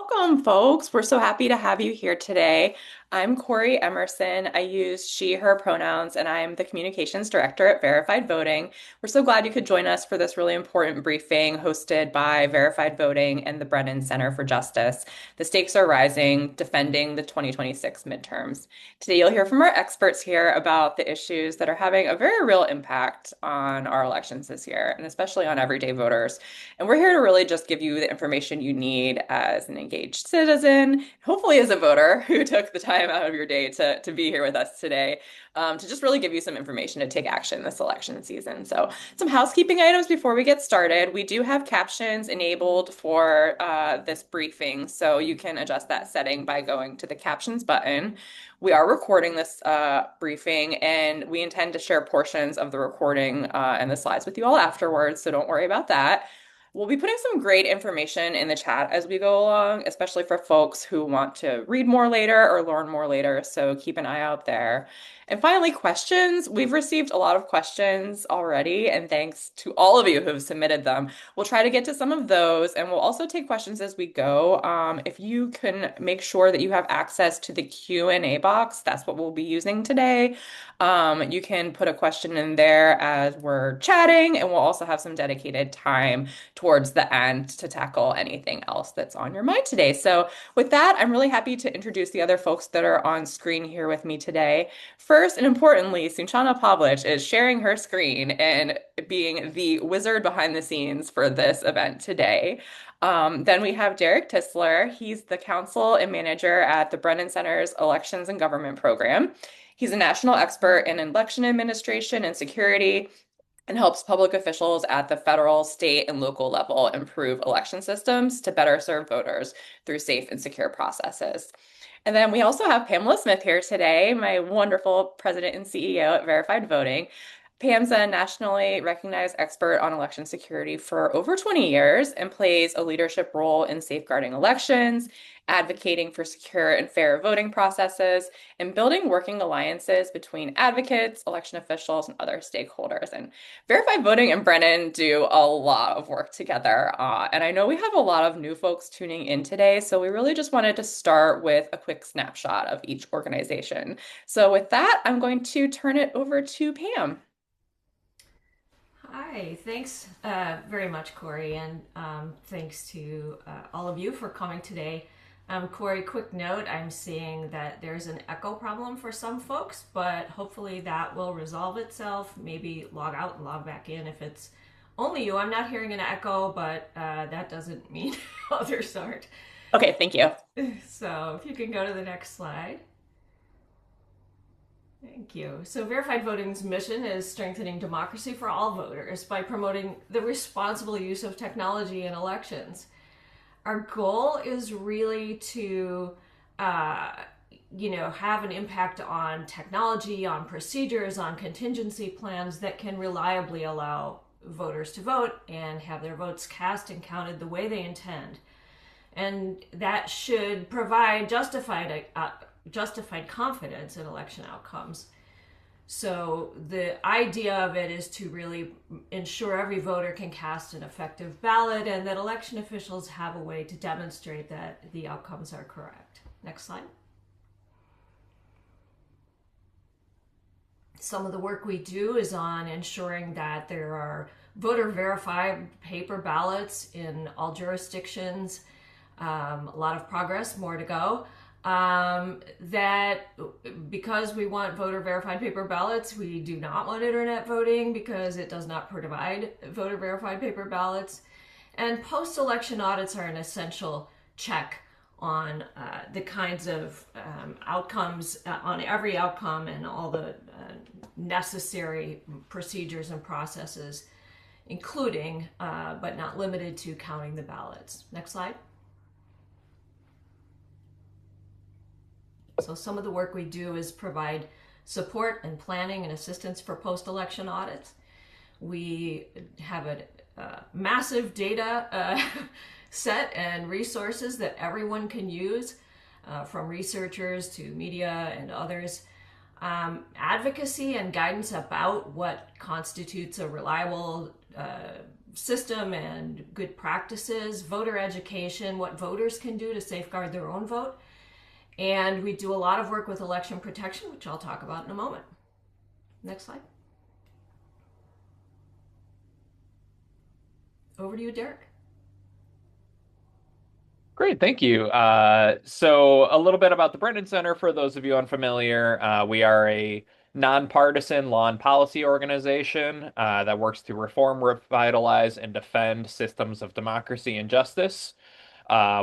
Welcome, folks. We're so happy to have you here today. I'm Corrie Emerson. I use she, her pronouns, and I'm the Communications Director at Verified Voting. We're so glad you could join us for this really important briefing hosted by Verified Voting and the Brennan Center for Justice. The stakes are rising, defending the 2026 midterms. Today, you'll hear from our experts here about the issues that are having a very real impact on our elections this year, and especially on everyday voters. And we're here to really just give you the information you need as an engaged citizen, hopefully as a voter who took the time out of your day to be here with us today, to just really give you some information to take action this election season. So some housekeeping items before we get started. We do have captions enabled for this briefing, so you can adjust that setting by going to the captions button. We are recording this briefing, and we intend to share portions of the recording and the slides with you all afterwards, so don't worry about that. We'll be putting some great information in the chat as we go along, especially for folks who want to read more later or learn more later. So keep an eye out there. And finally, questions. We've received a lot of questions already, and thanks to all of you who have submitted them. We'll try to get to some of those, and we'll also take questions as we go. If you can make sure that you have access to the Q&A box, that's what we'll be using today. You can put a question in there as we're chatting, and we'll also have some dedicated time towards the end to tackle anything else that's on your mind today. So with that, I'm really happy to introduce the other folks that are on screen here with me today. First and importantly, Sunchana Pavlich is sharing her screen and being the wizard behind the scenes for this event today. Then we have Derek Tisler. He's the Counsel and Manager at the Brennan Center's Elections and Government Program. He's a national expert in election administration and security and helps public officials at the federal, state, and local level improve election systems to better serve voters through safe and secure processes. And then we also have Pamela Smith here today, my wonderful president and CEO at Verified Voting. Pam's a nationally recognized expert on election security for over 20 years and plays a leadership role in safeguarding elections, advocating for secure and fair voting processes, and building working alliances between advocates, election officials, and other stakeholders. And Verified Voting and Brennan do a lot of work together. And I know we have a lot of new folks tuning in today, so we really just wanted to start with a quick snapshot of each organization. So with that, I'm going to turn it over to Pam. Hi, thanks very much, Corrie, and thanks to all of you for coming today. Corrie, quick note, I'm seeing that there's an echo problem for some folks, but hopefully that will resolve itself. Maybe log out and log back in if it's only you. I'm not hearing an echo, but that doesn't mean others aren't. Okay, thank you. So if you can go to the next slide. Thank you. So Verified Voting's mission is strengthening democracy for all voters by promoting the responsible use of technology in elections. Our goal is really to, have an impact on technology, on procedures, on contingency plans that can reliably allow voters to vote and have their votes cast and counted the way they intend. And that should provide justified confidence in election outcomes. So the idea of it is to really ensure every voter can cast an effective ballot and that election officials have a way to demonstrate that the outcomes are correct. Next slide. Some of the work we do is on ensuring that there are voter verified paper ballots in all jurisdictions. A lot of progress, more to go. That because we want voter verified paper ballots, we do not want internet voting because it does not provide voter verified paper ballots. And post-election audits are an essential check on the kinds of outcomes, on every outcome and all the necessary procedures and processes, including, but not limited to, counting the ballots. Next slide. So some of the work we do is provide support and planning and assistance for post-election audits. We have a massive data set and resources that everyone can use, from researchers to media and others. Advocacy and guidance about what constitutes a reliable, system and good practices, voter education, what voters can do to safeguard their own vote. And we do a lot of work with election protection, which I'll talk about in a moment. Next slide. Over to you, Derek. Great, thank you. So a little bit about the Brennan Center for those of you unfamiliar. We are a nonpartisan law and policy organization that works to reform, revitalize, and defend systems of democracy and justice.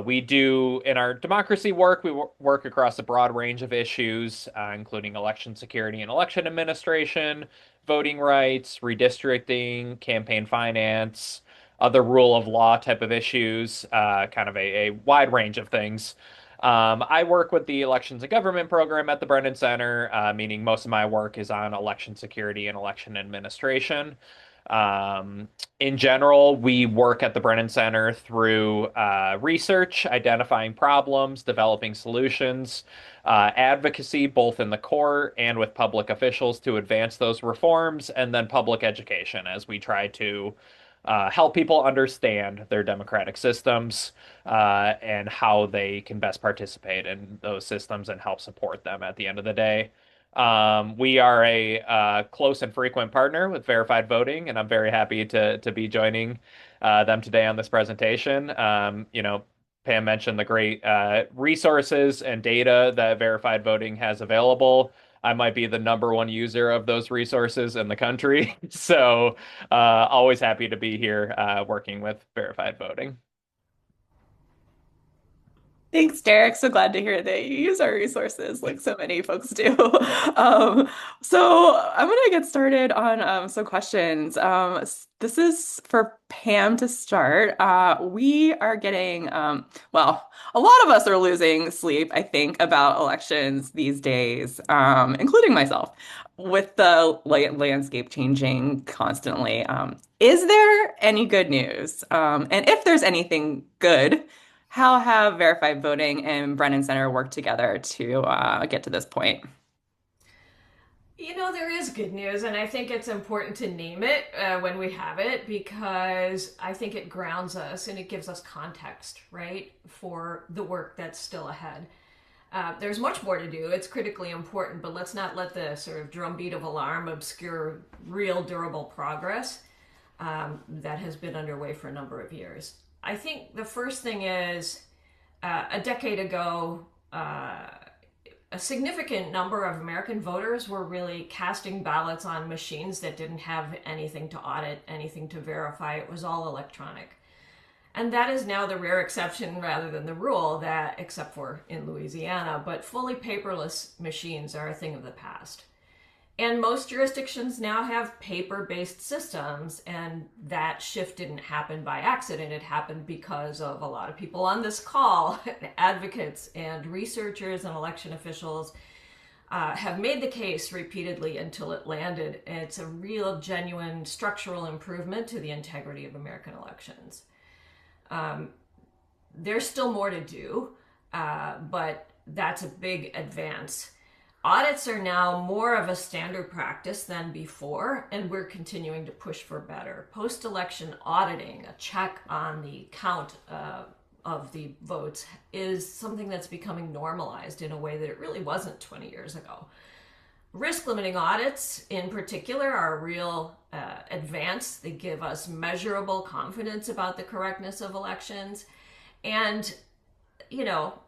We do, in our democracy work, we work across a broad range of issues, including election security and election administration, voting rights, redistricting, campaign finance, other rule of law type of issues, kind of a wide range of things. I work with the Elections and Government program at the Brennan Center, meaning most of my work is on election security and election administration. In general, we work at the Brennan Center through research, identifying problems, developing solutions, advocacy, both in the court and with public officials to advance those reforms, and then public education as we try to help people understand their democratic systems and how they can best participate in those systems and help support them at the end of the day. We are a close and frequent partner with Verified Voting, and I'm very happy to be joining them today on this presentation. Pam mentioned the great resources and data that Verified Voting has available. I might be the number one user of those resources in the country, so always happy to be here working with Verified Voting. Thanks, Derek. So glad to hear that you use our resources like so many folks do. So I'm going to get started on some questions. This is for Pam to start. We are getting, well, a lot of us are losing sleep, I think, about elections these days, including myself, with the landscape changing constantly. Is there any good news? And if there's anything good, how have Verified Voting and Brennan Center worked together to get to this point? You know, there is good news, and I think it's important to name it when we have it because I think it grounds us and it gives us context, right, for the work that's still ahead. There's much more to do. It's critically important, but let's not let the sort of drumbeat of alarm obscure real durable progress that has been underway for a number of years. I think the first thing is a decade ago, a significant number of American voters were really casting ballots on machines that didn't have anything to audit, anything to verify. It was all electronic. And that is now the rare exception rather than the rule, that, except for in Louisiana, but fully paperless machines are a thing of the past. And most jurisdictions now have paper-based systems, and that shift didn't happen by accident. It happened because of a lot of people on this call, advocates and researchers and election officials have made the case repeatedly until it landed. And it's a real, genuine structural improvement to the integrity of American elections. There's still more to do, but that's a big advance. Audits are now more of a standard practice than before, and we're continuing to push for better. Post-election auditing, a check on the count of the votes, is something that's becoming normalized in a way that it really wasn't 20 years ago. Risk-limiting audits, in particular, are a real advance. They give us measurable confidence about the correctness of elections. And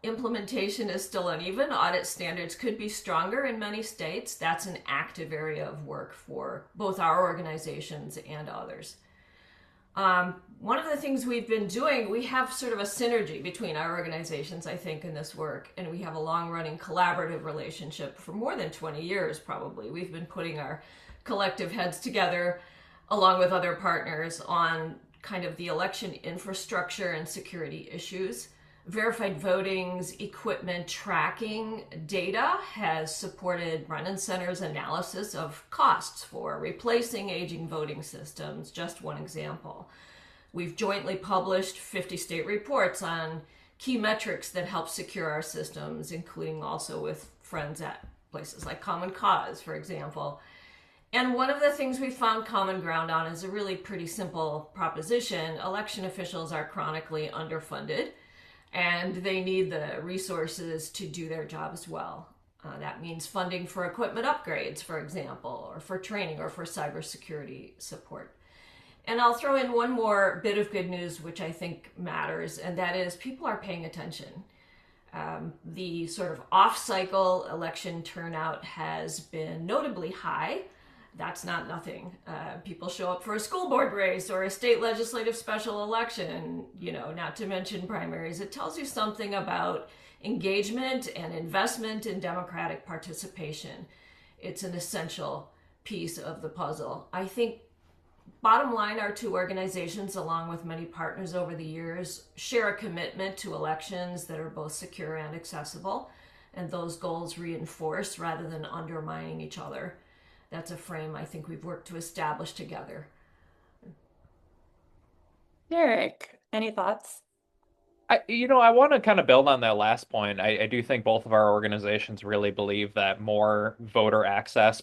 implementation is still uneven. Audit standards could be stronger in many states. That's an active area of work for both our organizations and others. One of the things we've been doing, we have sort of a synergy between our organizations, I think, in this work, and we have a long-running collaborative relationship for more than 20 years, probably. We've been putting our collective heads together along with other partners on kind of the election infrastructure and security issues. Verified Voting's equipment tracking data has supported Brennan Center's analysis of costs for replacing aging voting systems, just one example. We've jointly published 50 state reports on key metrics that help secure our systems, including also with friends at places like Common Cause, for example. And one of the things we found common ground on is a really pretty simple proposition. Election officials are chronically underfunded and they need the resources to do their jobs well. That means funding for equipment upgrades, for example, or for training or for cybersecurity support. And I'll throw in one more bit of good news, which I think matters, and that is people are paying attention. The sort of off-cycle election turnout has been notably high. That's not nothing. People show up for a school board race or a state legislative special election, not to mention primaries. It tells you something about engagement and investment in democratic participation. It's an essential piece of the puzzle. I think, bottom line, our two organizations, along with many partners over the years, share a commitment to elections that are both secure and accessible, and those goals reinforce rather than undermining each other. That's a frame I think we've worked to establish together. Derek, any thoughts? I want to kind of build on that last point. I do think both of our organizations really believe that more voter access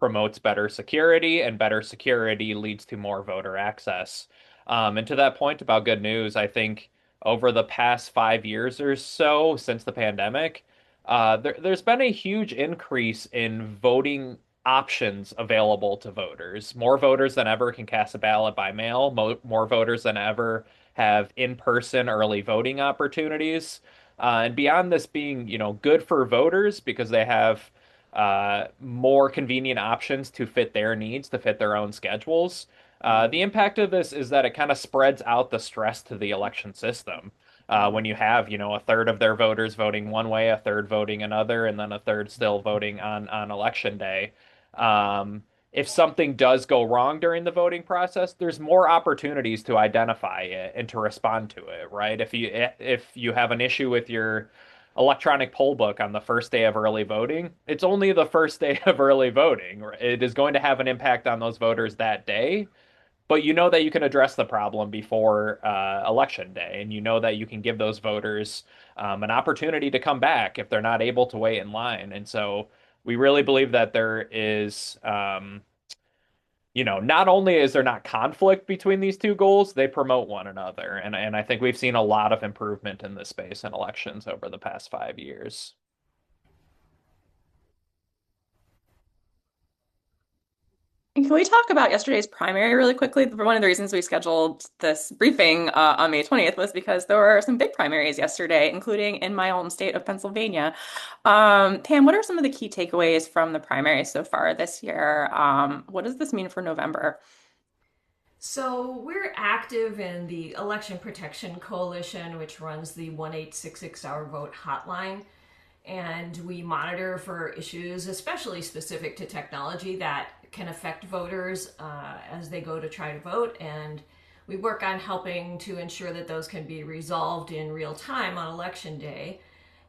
promotes better security, and better security leads to more voter access. And to that point about good news, I think over the past 5 years or so since the pandemic, there's been a huge increase in voting options available to voters. More voters than ever can cast a ballot by mail. More voters than ever have in-person early voting opportunities. And beyond this being, good for voters because they have more convenient options to fit their needs, to fit their own schedules. The impact of this is that it kind of spreads out the stress to the election system. When you have, a third of their voters voting one way, a third voting another, and then a third still voting on election day. If something does go wrong during the voting process, there's more opportunities to identify it and to respond to it, right? If you have an issue with your electronic poll book on the first day of early voting, it's only the first day of early voting. It is going to have an impact on those voters that day, but you know that you can address the problem before election day, and you know that you can give those voters an opportunity to come back if they're not able to wait in line. And so we really believe that there is, not only is there not conflict between these two goals, they promote one another. And I think we've seen a lot of improvement in this space in elections over the past 5 years. And can we talk about yesterday's primary really quickly? One of the reasons we scheduled this briefing on May 20th was because there were some big primaries yesterday, including in my home state of Pennsylvania. Pam, what are some of the key takeaways from the primaries so far this year? What does this mean for November? So we're active in the Election Protection Coalition, which runs the 1-866-HOUR vote hotline. And we monitor for issues, especially specific to technology, that can affect voters as they go to try to vote. And we work on helping to ensure that those can be resolved in real time on election day.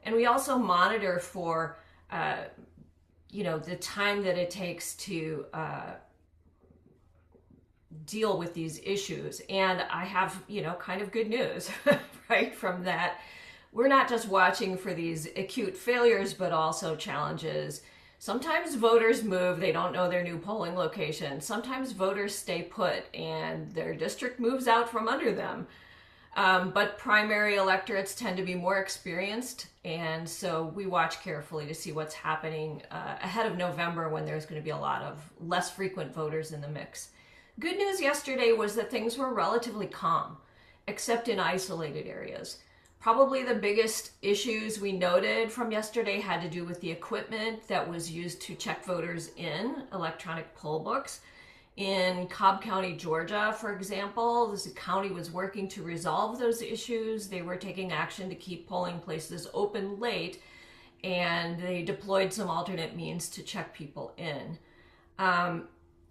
And we also monitor for, the time that it takes to deal with these issues. And I have, kind of good news, right, from that. We're not just watching for these acute failures, but also challenges. Sometimes voters move, they don't know their new polling location. Sometimes voters stay put and their district moves out from under them. But primary electorates tend to be more experienced, and so we watch carefully to see what's happening ahead of November, when there's going to be a lot of less frequent voters in the mix. Good news yesterday was that things were relatively calm, except in isolated areas. Probably the biggest issues we noted from yesterday had to do with the equipment that was used to check voters in electronic poll books. In Cobb County, Georgia, for example, this county was working to resolve those issues. They were taking action to keep polling places open late, and they deployed some alternate means to check people in.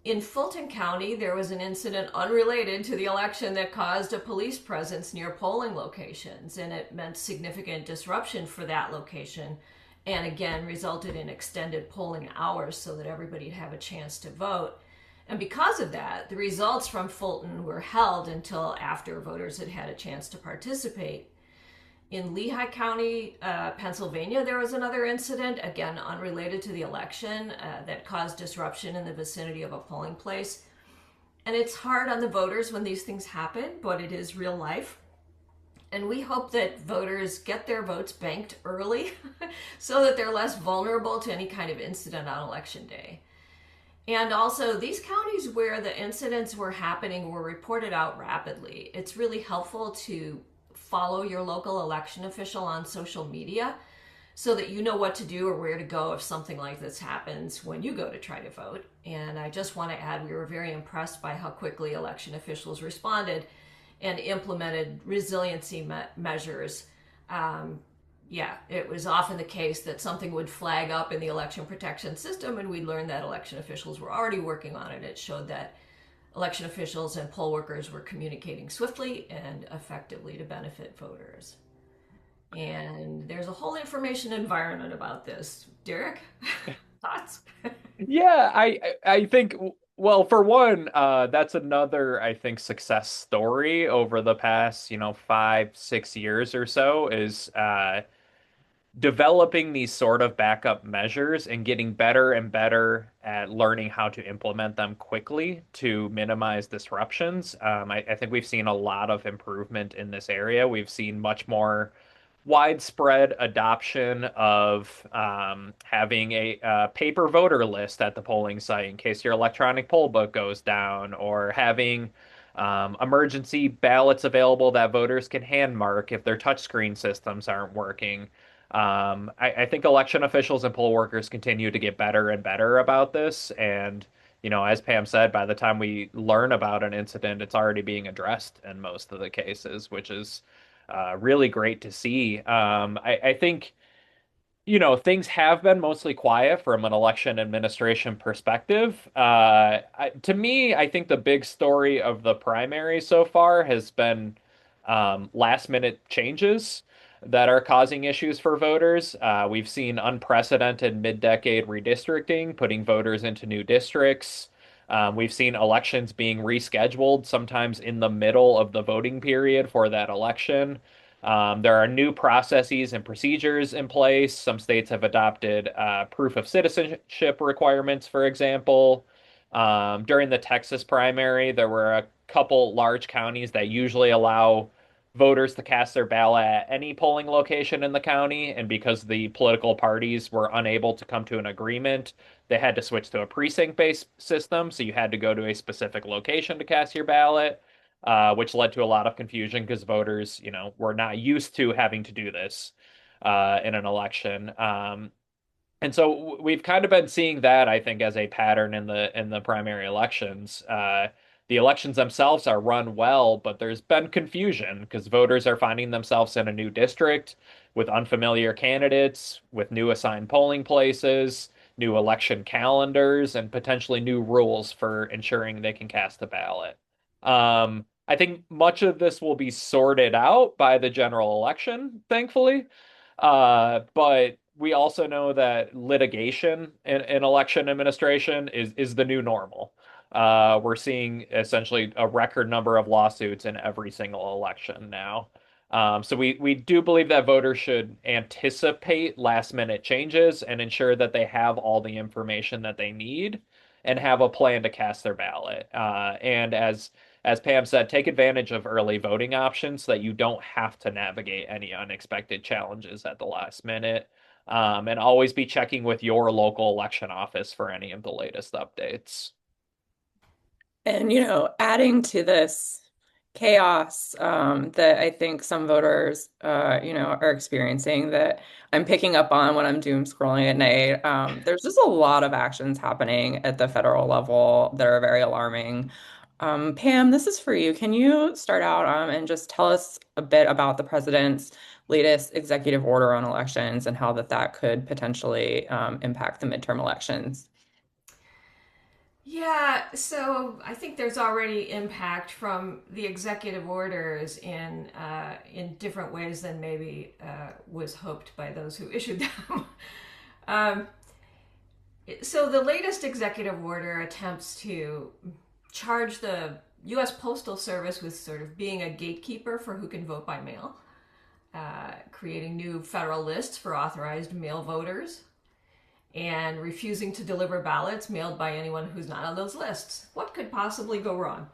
In Fulton County, there was an incident unrelated to the election that caused a police presence near polling locations, and it meant significant disruption for that location, and again resulted in extended polling hours so that everybody'd have a chance to vote. And because of that, the results from Fulton were held until after voters had had a chance to participate. In Lehigh County, Pennsylvania, there was another incident, again unrelated to the election, that caused disruption in the vicinity of a polling place. And it's hard on the voters when these things happen, but it is real life. And we hope that voters get their votes banked early so that they're less vulnerable to any kind of incident on election day. And also, these counties where the incidents were happening were reported out rapidly. It's really helpful to follow your local election official on social media so that you know what to do or where to go if something like this happens when you go to try to vote. And I just want to add, we were very impressed by how quickly election officials responded and implemented resiliency measures. Yeah, it was often the case that something would flag up in the election protection system, and we learned that election officials were already working on it. It showed that election officials and poll workers were communicating swiftly and effectively to benefit voters. And there's a whole information environment about this. Derek, thoughts? Yeah, I think well, for one, that's another I think success story over the past, 5, 6 years or so is developing these sort of backup measures and getting better and better at learning how to implement them quickly to minimize disruptions. I think we've seen a lot of improvement in this area. We've seen much more widespread adoption of having a paper voter list at the polling site in case your electronic poll book goes down, or having emergency ballots available that voters can hand mark if their touchscreen systems aren't working. I think election officials and poll workers continue to get better and better about this. And, as Pam said, by the time we learn about an incident, it's already being addressed in most of the cases, which is really great to see. I think things have been mostly quiet from an election administration perspective. To me, I think the big story of the primary so far has been last minute changes that are causing issues for voters. We've seen unprecedented mid-decade redistricting, putting voters into new districts. We've seen elections being rescheduled, sometimes in the middle of the voting period for that election. There are new processes and procedures in place. Some states have adopted proof of citizenship requirements, for example. During the Texas primary, there were a couple large counties that usually allow voters to cast their ballot at any polling location in the county. And because the political parties were unable to come to an agreement, they had to switch to a precinct-based system. So you had to go to a specific location to cast your ballot, which led to a lot of confusion because voters, were not used to having to do this in an election. And so we've kind of been seeing that, I think, as a pattern in the primary elections. The elections themselves are run well, but there's been confusion because voters are finding themselves in a new district with unfamiliar candidates, with new assigned polling places, new election calendars, and potentially new rules for ensuring they can cast a ballot. I think much of this will be sorted out by the general election, thankfully. But we also know that litigation in election administration is the new normal. We're seeing essentially a record number of lawsuits in every single election now. So we do believe that voters should anticipate last minute changes and ensure that they have all the information that they need and have a plan to cast their ballot. And as Pam said, take advantage of early voting options so that you don't have to navigate any unexpected challenges at the last minute. And always be checking with your local election office for any of the latest updates. And, adding to this chaos that I think some voters, are experiencing that I'm picking up on when I'm doom scrolling at night. There's just a lot of actions happening at the federal level that are very alarming. Pam, this is for you. Can you start out and just tell us a bit about the president's latest executive order on elections and how that could potentially impact the midterm elections? Yeah, so I think there's already impact from the executive orders in different ways than maybe was hoped by those who issued them. um, so the latest executive order attempts to charge the U.S. Postal Service with sort of being a gatekeeper for who can vote by mail. creating new federal lists for authorized mail voters, and refusing to deliver ballots mailed by anyone who's not on those lists. What could possibly go wrong?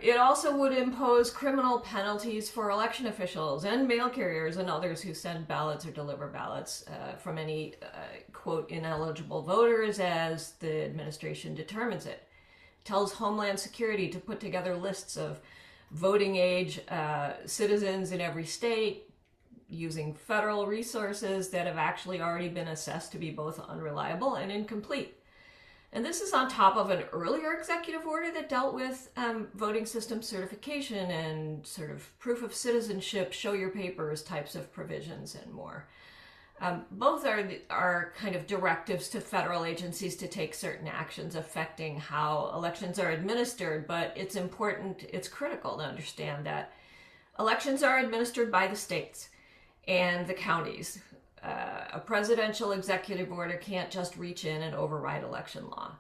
It also would impose criminal penalties for election officials and mail carriers and others who send ballots or deliver ballots from any, quote, ineligible voters as the administration determines it. It tells Homeland Security to put together lists of voting age citizens in every state using federal resources that have actually already been assessed to be both unreliable and incomplete. And this is on top of an earlier executive order that dealt with voting system certification and sort of proof of citizenship, show your papers types of provisions and more. Both are kind of directives to federal agencies to take certain actions affecting how elections are administered, but it's critical to understand that elections are administered by the states and the counties. A presidential executive order can't just reach in and override election law.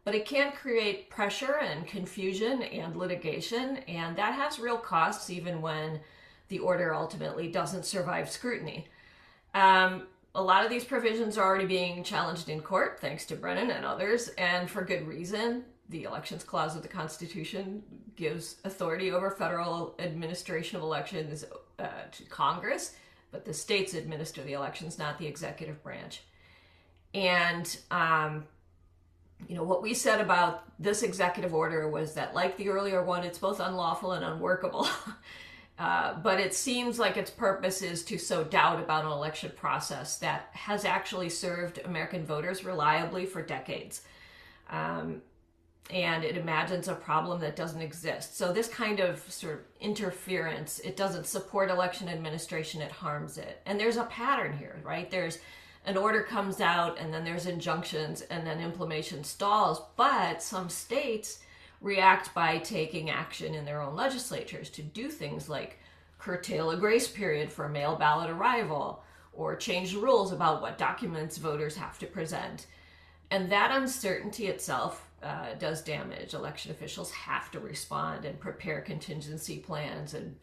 But it can create pressure and confusion and litigation, and that has real costs even when the order ultimately doesn't survive scrutiny. A lot of these provisions are already being challenged in court, thanks to Brennan and others, and for good reason. The Elections Clause of the Constitution gives authority over federal administration of elections to Congress, but the states administer the elections, not the executive branch. And, what we said about this executive order was that, like the earlier one, it's both unlawful and unworkable. But it seems like its purpose is to sow doubt about an election process that has actually served American voters reliably for decades. And it imagines a problem that doesn't exist. So this kind of sort of interference, it doesn't support election administration, it harms it. And there's a pattern here, right? There's an order comes out and then there's injunctions and then implementation stalls, but some states react by taking action in their own legislatures to do things like curtail a grace period for mail ballot arrival or change the rules about what documents voters have to present. And that uncertainty itself does damage. Election officials have to respond and prepare contingency plans and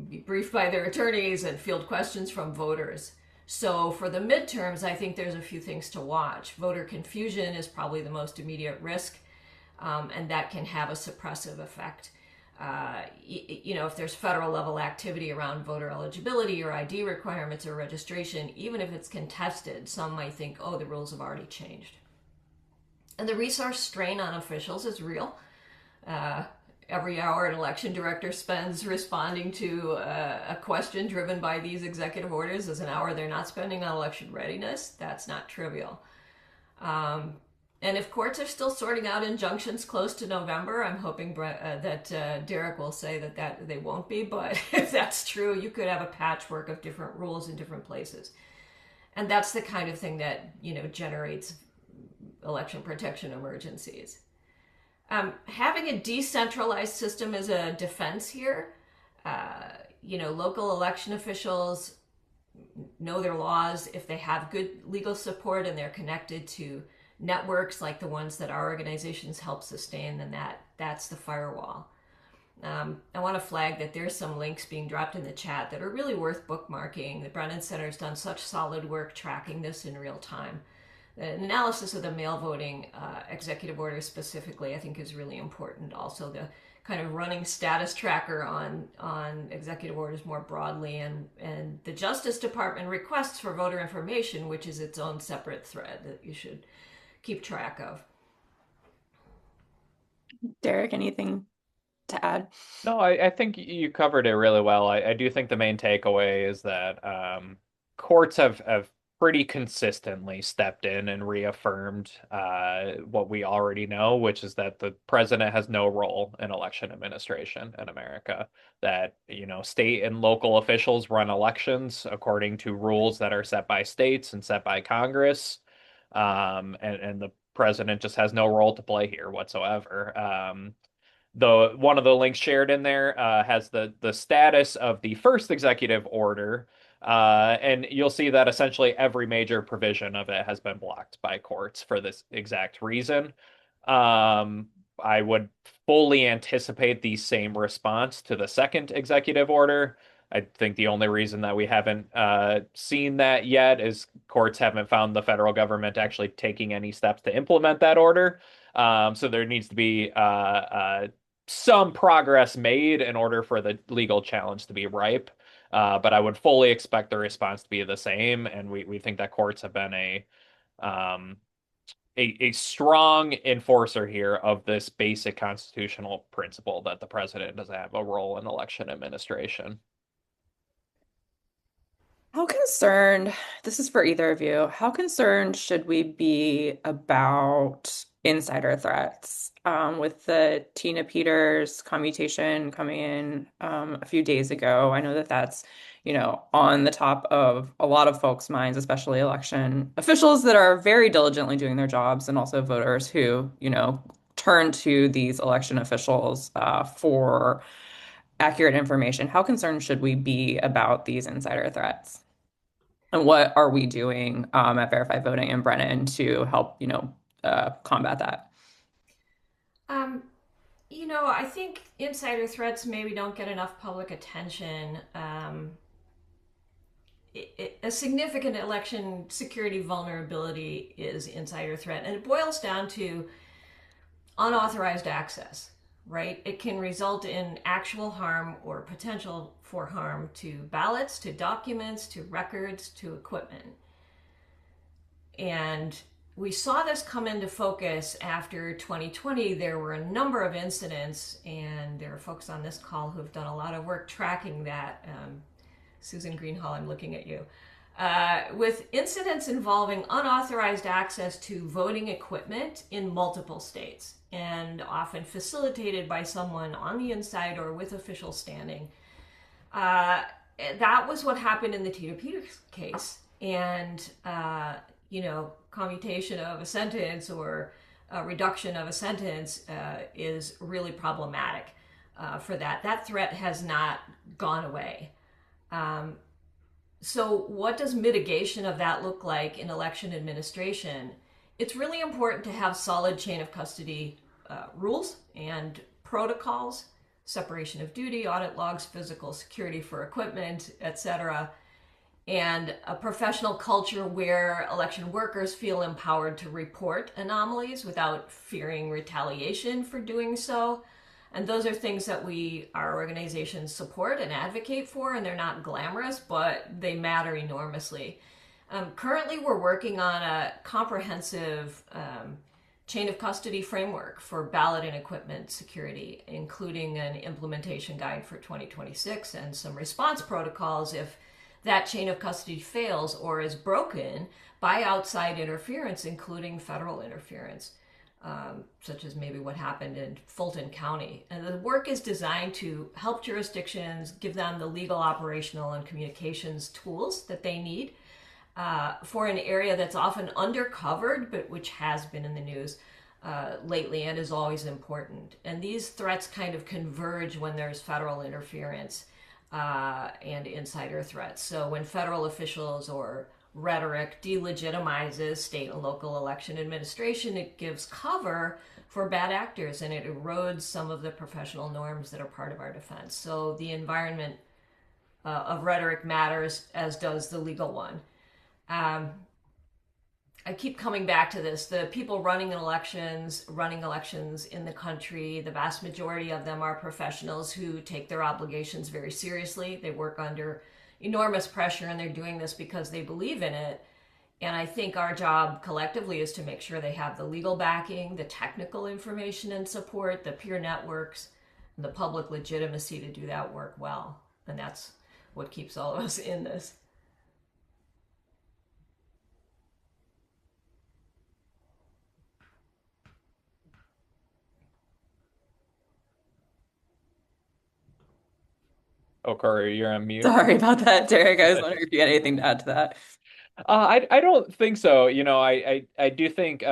be briefed by their attorneys and field questions from voters. So for the midterms, I think there's a few things to watch. Voter confusion is probably the most immediate risk, and that can have a suppressive effect. If there's federal level activity around voter eligibility or ID requirements or registration, even if it's contested, some might think, oh, the rules have already changed. And the resource strain on officials is real. Every hour an election director spends responding to a question driven by these executive orders is an hour they're not spending on election readiness. That's not trivial. And if courts are still sorting out injunctions close to November, I'm hoping that Derek will say that they won't be. But if that's true, you could have a patchwork of different rules in different places. And that's the kind of thing that, generates election protection emergencies. Having a decentralized system is a defense here. Local election officials know their laws if they have good legal support and they're connected to networks like the ones that our organizations help sustain, then that's the firewall. I want to flag that there's some links being dropped in the chat that are really worth bookmarking. The Brennan Center has done such solid work tracking this in real time. An analysis of the mail voting executive order specifically, I think, is really important. Also, the kind of running status tracker on executive orders more broadly, and the Justice Department requests for voter information, which is its own separate thread that you should keep track of. Derek, anything to add? No, I think you covered it really well. I do think the main takeaway is that courts have pretty consistently stepped in and reaffirmed what we already know, which is that the president has no role in election administration in America. That, state and local officials run elections according to rules that are set by states and set by Congress. And the president just has no role to play here whatsoever. One of the links shared in there has the status of the first executive order, and you'll see that essentially every major provision of it has been blocked by courts for this exact reason. I would fully anticipate the same response to the second executive order. I think the only reason that we haven't seen that yet is courts haven't found the federal government actually taking any steps to implement that order. So there needs to be some progress made in order for the legal challenge to be ripe. But I would fully expect the response to be the same, and we think that courts have been um, a strong enforcer here of this basic constitutional principle that the president does have a role in election administration. How concerned, this is for either of you, how concerned should we be about insider threats? With the Tina Peters commutation coming in a few days ago, I know that that's, on the top of a lot of folks' minds, especially election officials that are very diligently doing their jobs, and also voters who, turn to these election officials for accurate information. How concerned should we be about these insider threats? And what are we doing at Verified Voting in Brennan to help, combat that? Um, I think insider threats maybe don't get enough public attention. A significant election security vulnerability is insider threat, and it boils down to unauthorized access, right? It can result in actual harm or potential for harm to ballots, to documents, to records, to equipment. And we saw this come into focus after 2020. There were a number of incidents, and there are folks on this call who have done a lot of work tracking that. Susan Greenhall, I'm looking at you. With incidents involving unauthorized access to voting equipment in multiple states, and often facilitated by someone on the inside or with official standing. That was what happened in the Tina Peters case. And, commutation of a sentence or a reduction of a sentence is really problematic for that. That threat has not gone away. So what does mitigation of that look like in election administration? It's really important to have solid chain of custody rules and protocols, separation of duty, audit logs, physical security for equipment, etc., and a professional culture where election workers feel empowered to report anomalies without fearing retaliation for doing so. And those are things that our organizations support and advocate for, and they're not glamorous, but they matter enormously. Currently, we're working on a comprehensive chain of custody framework for ballot and equipment security, including an implementation guide for 2026 and some response protocols if that chain of custody fails or is broken by outside interference, including federal interference. Such as maybe what happened in Fulton County. And the work is designed to help jurisdictions, give them the legal, operational, and communications tools that they need for an area that's often undercovered, but which has been in the news lately and is always important. And these threats kind of converge when there's federal interference and insider threats. So when federal officials or rhetoric delegitimizes state and local election administration, it gives cover for bad actors and it erodes some of the professional norms that are part of our defense. So the environment of rhetoric matters, as does the legal one. I keep coming back to this. The people running elections in the country, the vast majority of them are professionals who take their obligations very seriously. They work under enormous pressure, and they're doing this because they believe in it. And I think our job collectively is to make sure they have the legal backing, the technical information and support, the peer networks, and the public legitimacy to do that work well. And that's what keeps all of us in this. Oh, Corey, you're on mute. Sorry about that, Derek. I was wondering if you had anything to add to that. I don't think so. I do think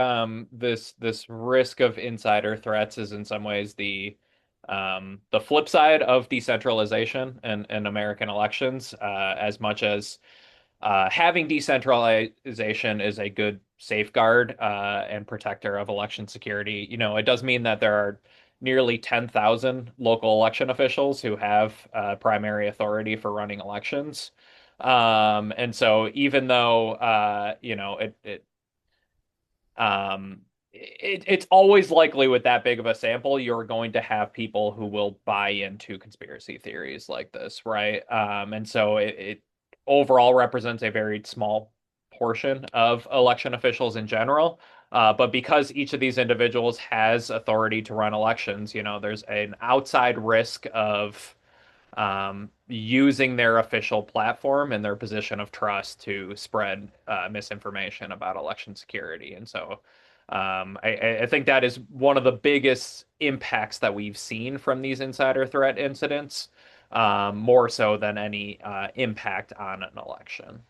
this risk of insider threats is in some ways the flip side of decentralization and American elections, as much as having decentralization is a good safeguard and protector of election security. It does mean that there are nearly 10,000 local election officials who have primary authority for running elections. And so even though it's always likely with that big of a sample, you're going to have people who will buy into conspiracy theories like this, right? And so it overall represents a very small portion of election officials in general. But because each of these individuals has authority to run elections, there's an outside risk of using their official platform and their position of trust to spread misinformation about election security. And so I think that is one of the biggest impacts that we've seen from these insider threat incidents, more so than any impact on an election.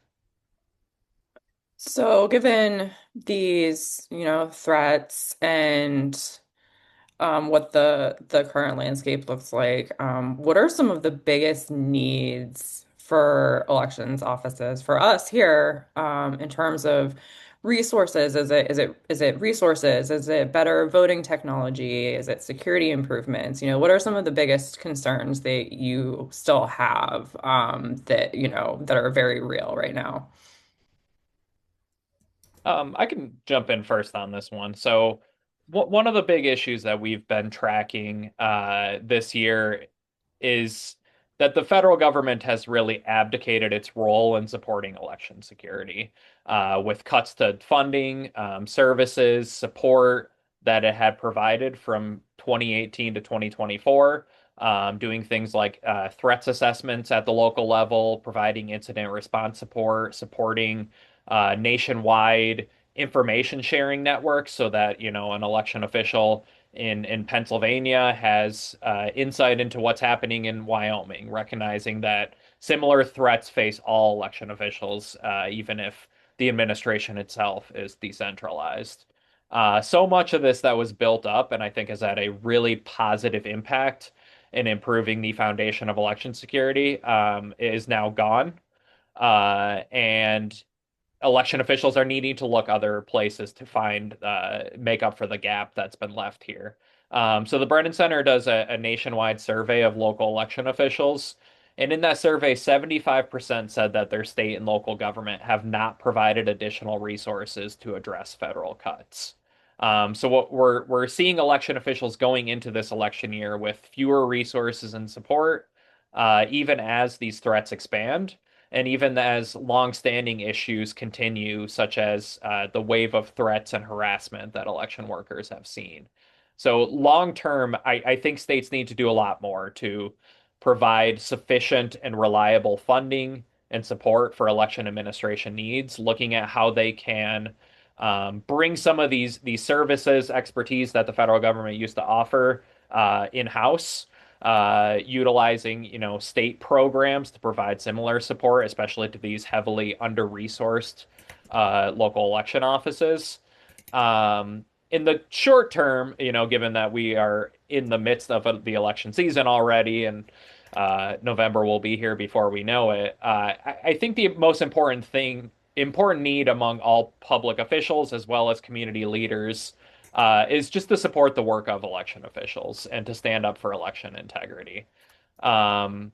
So, given these, threats and what the current landscape looks like, what are some of the biggest needs for elections offices for us here, in terms of resources? Is it resources? Is it better voting technology? Is it security improvements? What are some of the biggest concerns that you still have, that are very real right now? I can jump in first on this one. So, one of the big issues that we've been tracking this year is that the federal government has really abdicated its role in supporting election security, with cuts to funding, services, support that it had provided from 2018 to 2024. Doing things like threats assessments at the local level, providing incident response support, supporting nationwide information sharing networks so that, an election official in Pennsylvania has insight into what's happening in Wyoming, recognizing that similar threats face all election officials, even if the administration itself is decentralized. So much of this that was built up, and I think has had a really positive impact in improving the foundation of election security, is now gone. And election officials are needing to look other places to find make up for the gap that's been left here. So the Brennan Center does a nationwide survey of local election officials, and in that survey, 75% said that their state and local government have not provided additional resources to address federal cuts. So what we're seeing election officials going into this election year with fewer resources and support, even as these threats expand. And even as longstanding issues continue, such as the wave of threats and harassment that election workers have seen. So, long term, I think states need to do a lot more to provide sufficient and reliable funding and support for election administration needs, looking at how they can bring some of these services, expertise that the federal government used to offer in-house, utilizing, state programs to provide similar support, especially to these heavily under-resourced local election offices. In the short term, given that we are in the midst of the election season already, and November will be here before we know it, I think the most important need among all public officials as well as community leaders is just to support the work of election officials and to stand up for election integrity. Um,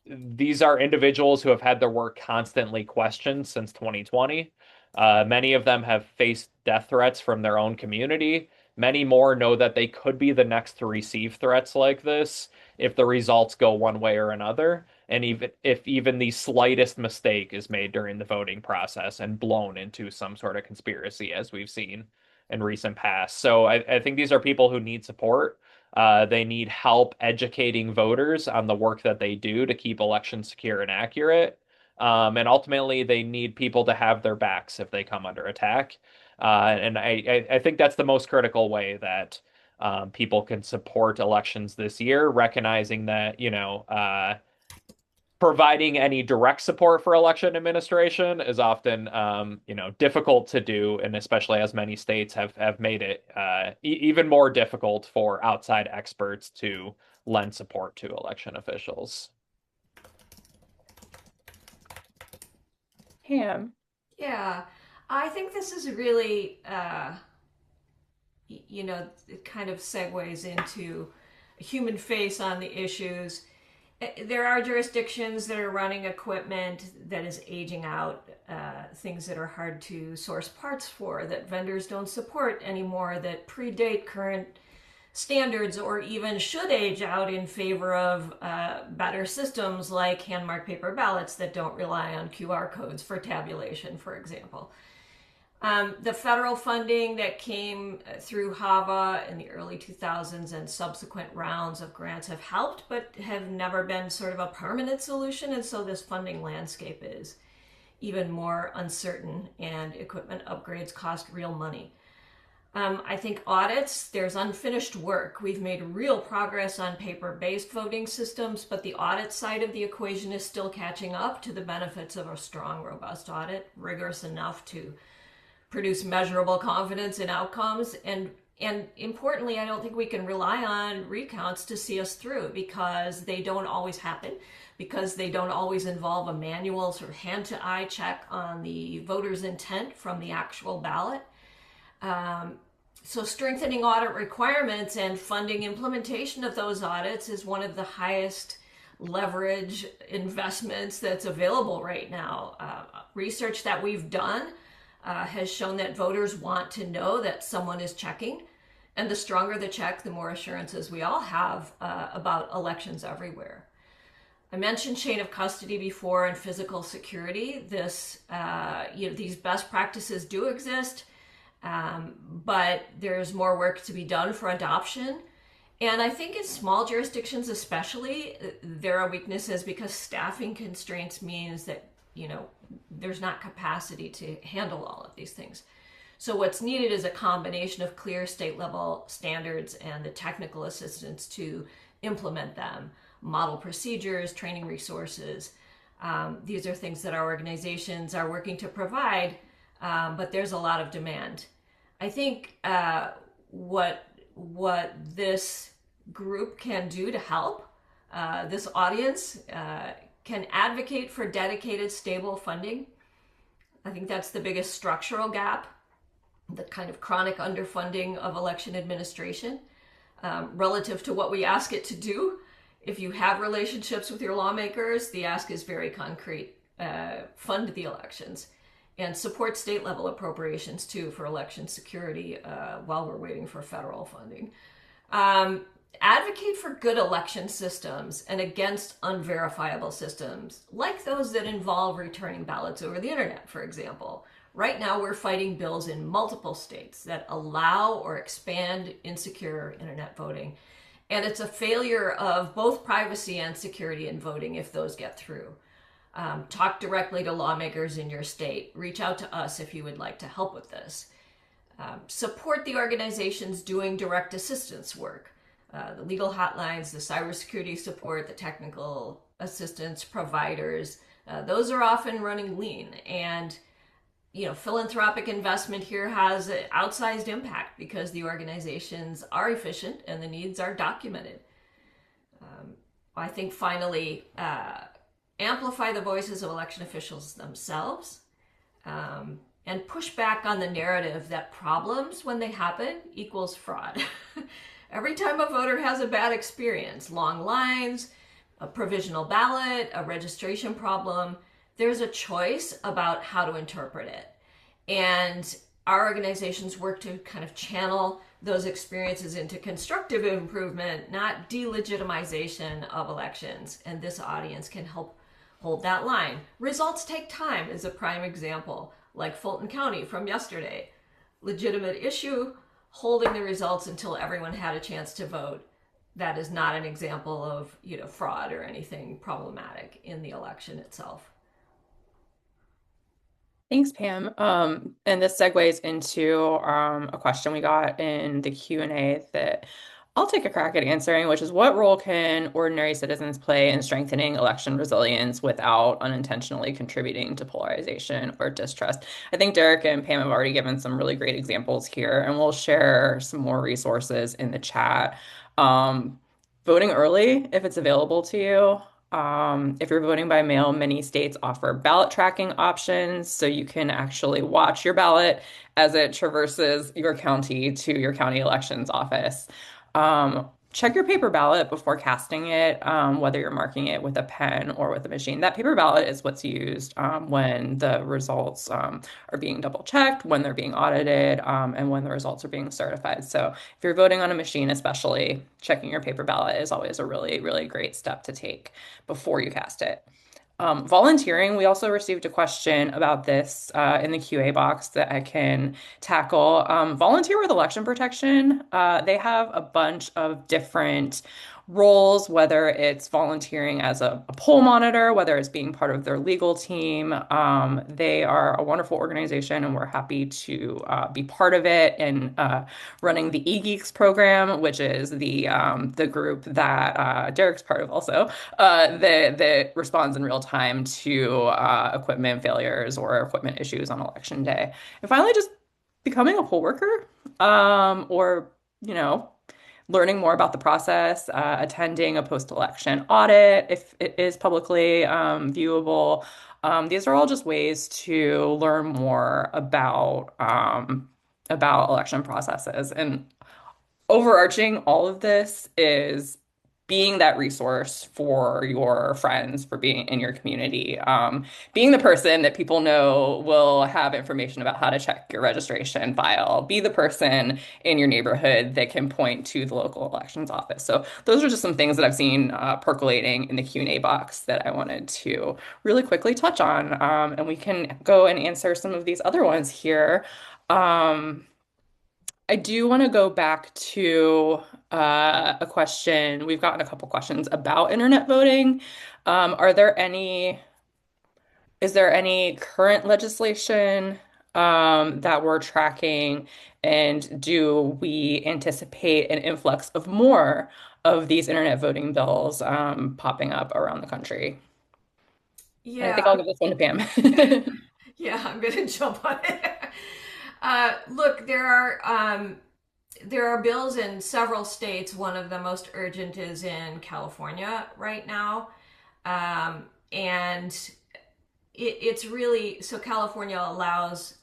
these are individuals who have had their work constantly questioned since 2020. Many of them have faced death threats from their own community. Many more know that they could be the next to receive threats like this if the results go one way or another, and even if even the slightest mistake is made during the voting process and blown into some sort of conspiracy, as we've seen in recent past. So I think these are people who need support. They need help educating voters on the work that they do to keep elections secure and accurate. And ultimately, they need people to have their backs if they come under attack. And I think that's the most critical way that people can support elections this year, recognizing that, providing any direct support for election administration is often, difficult to do, and especially as many states have made it even more difficult for outside experts to lend support to election officials. Pam. Yeah, I think this is really it kind of segues into a human face on the issues. There are jurisdictions that are running equipment that is aging out, things that are hard to source parts for, that vendors don't support anymore, that predate current standards or even should age out in favor of better systems like hand-marked paper ballots that don't rely on QR codes for tabulation, for example. The federal funding that came through HAVA in the early 2000s and subsequent rounds of grants have helped, but have never been sort of a permanent solution. And so this funding landscape is even more uncertain, and equipment upgrades cost real money. I think audits, there's unfinished work. We've made real progress on paper-based voting systems, but the audit side of the equation is still catching up to the benefits of a strong, robust audit, rigorous enough to produce measurable confidence in outcomes. And importantly, I don't think we can rely on recounts to see us through, because they don't always happen, because they don't always involve a manual sort of hand-to-eye check on the voter's intent from the actual ballot. So strengthening audit requirements and funding implementation of those audits is one of the highest leverage investments that's available right now. Research that we've done has shown that voters want to know that someone is checking. And the stronger the check, the more assurances we all have about elections everywhere. I mentioned chain of custody before and physical security. These best practices do exist, but there's more work to be done for adoption. And I think in small jurisdictions especially, there are weaknesses because staffing constraints means that, there's not capacity to handle all of these things. So what's needed is a combination of clear state level standards and the technical assistance to implement them, model procedures, training resources. These are things that our organizations are working to provide, but there's a lot of demand. I think what this group can do to help this audience can advocate for dedicated, stable funding. I think that's the biggest structural gap, the kind of chronic underfunding of election administration relative to what we ask it to do. If you have relationships with your lawmakers, the ask is very concrete. Fund the elections and support state level appropriations too for election security while we're waiting for federal funding. Advocate for good election systems and against unverifiable systems, like those that involve returning ballots over the internet, for example. Right now, we're fighting bills in multiple states that allow or expand insecure internet voting. And it's a failure of both privacy and security in voting if those get through. Talk directly to lawmakers in your state. Reach out to us if you would like to help with this. Support the organizations doing direct assistance work. The legal hotlines, the cybersecurity support, the technical assistance providers, those are often running lean. And, philanthropic investment here has an outsized impact because the organizations are efficient and the needs are documented. I think finally, amplify the voices of election officials themselves, and push back on the narrative that problems, when they happen, equals fraud. Every time a voter has a bad experience, long lines, a provisional ballot, a registration problem, there's a choice about how to interpret it. And our organizations work to kind of channel those experiences into constructive improvement, not delegitimization of elections. And this audience can help hold that line. Results take time is a prime example, like Fulton County from yesterday. Legitimate issue, holding the results until everyone had a chance to vote. That is not an example of, fraud or anything problematic in the election itself. Thanks, Pam. And this segues into a question we got in the Q&A that I'll take a crack at answering, which is what role can ordinary citizens play in strengthening election resilience without unintentionally contributing to polarization or distrust? I think Derek and Pam have already given some really great examples here, and we'll share some more resources in the chat. Voting early, if it's available to you, If you're voting by mail, many states offer ballot tracking options, so you can actually watch your ballot as it traverses your county to your county elections office. Check your paper ballot before casting it, whether you're marking it with a pen or with a machine. That paper ballot is what's used when the results are being double checked, when they're being audited, and when the results are being certified. So if you're voting on a machine, especially, checking your paper ballot is always a really, really great step to take before you cast it. Volunteering, we also received a question about this in the QA box that I can tackle. Volunteer with election protection, they have a bunch of different roles, whether it's volunteering as a poll monitor, whether it's being part of their legal team. They are a wonderful organization, and we're happy to be part of it and running the eGeeks program, which is the group that Derek's part of also, that responds in real time to equipment failures or equipment issues on election day. And finally, just becoming a poll worker, or you know, learning more about the process, attending a post-election audit if it is publicly viewable. These are all just ways to learn more about election processes. And overarching all of this is being that resource for your friends, for being in your community, being the person that people know will have information about how to check your registration file, be the person in your neighborhood that can point to the local elections office. So those are just some things that I've seen percolating in the Q&A box that I wanted to really quickly touch on. And we can go and answer some of these other ones here. Um, I do want to go back to a question. We've gotten a couple questions about internet voting. Are there is there any current legislation that we're tracking? And do we anticipate an influx of more of these internet voting bills popping up around the country? And I think Yeah, I'll give this one to Pam. yeah, I'm gonna jump on it. Look, there are bills in several states. One of the most urgent is in California right now, and it's really so. California allows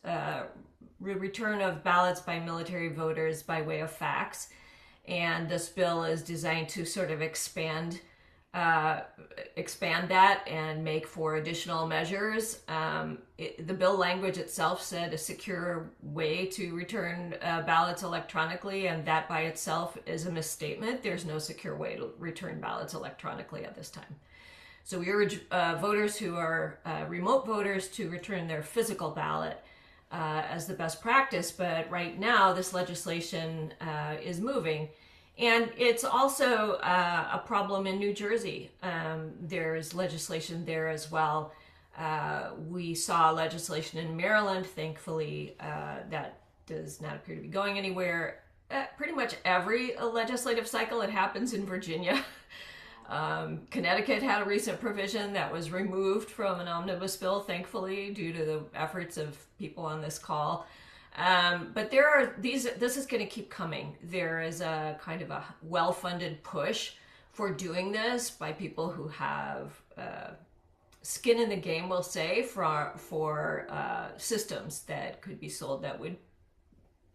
return of ballots by military voters by way of fax, and this bill is designed to sort of uh, expand that and make for additional measures. The bill language itself said a secure way to return ballots electronically, and that by itself is a misstatement. There's no secure way to return ballots electronically at this time. So we urge voters who are remote voters to return their physical ballot as the best practice. But right now, this legislation is moving. And it's also a problem in New Jersey. There's legislation there as well. We saw legislation in Maryland, thankfully, that does not appear to be going anywhere. Pretty much every legislative cycle, it happens in Virginia. Connecticut had a recent provision that was removed from an omnibus bill, thankfully, due to the efforts of people on this call. But there are these, this is going to keep coming. There is a kind of a well funded push for doing this by people who have skin in the game, we'll say, for systems that could be sold that would